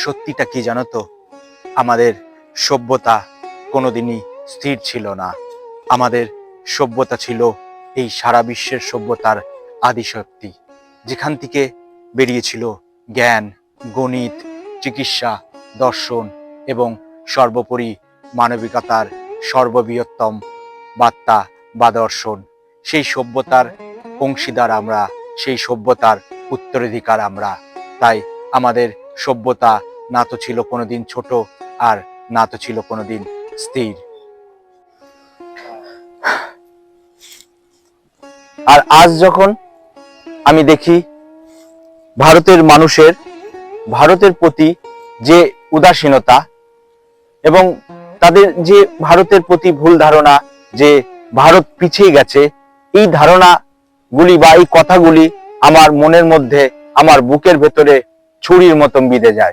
সত্যিটা কি জানো তো? আমাদের সভ্যতা কোনোদিনই স্থির ছিল না। আমাদের সভ্যতা ছিল এই সারা বিশ্বের সভ্যতার আদিশক্তি, যেখান থেকে বেরিয়েছিল জ্ঞান, গণিত, চিকিৎসা, দর্শন এবং সর্বোপরি মানবিকতার সর্ববৃহত্তম বার্তা বা দর্শন। সেই সভ্যতার অংশীদার আমরা, সেই সভ্যতার উত্তরাধিকার আমরা। তাই আমাদের সভ্যতা না তো ছিল কোনোদিন ছোট, আর না তো ছিল কোনোদিন স্থির। আর আজ যখন আমি দেখি ভারতের মানুষের ভারতের প্রতি যে উদাসীনতা এবং তাদের যে ভারতের প্রতি ভুল ধারণা, যে ভারত পিছিয়ে গেছে, এই ধারণাগুলি বা এই কথাগুলি আমার মনের মধ্যে, আমার বুকের ভেতরে ছুরির মতন বিঁধে যায়।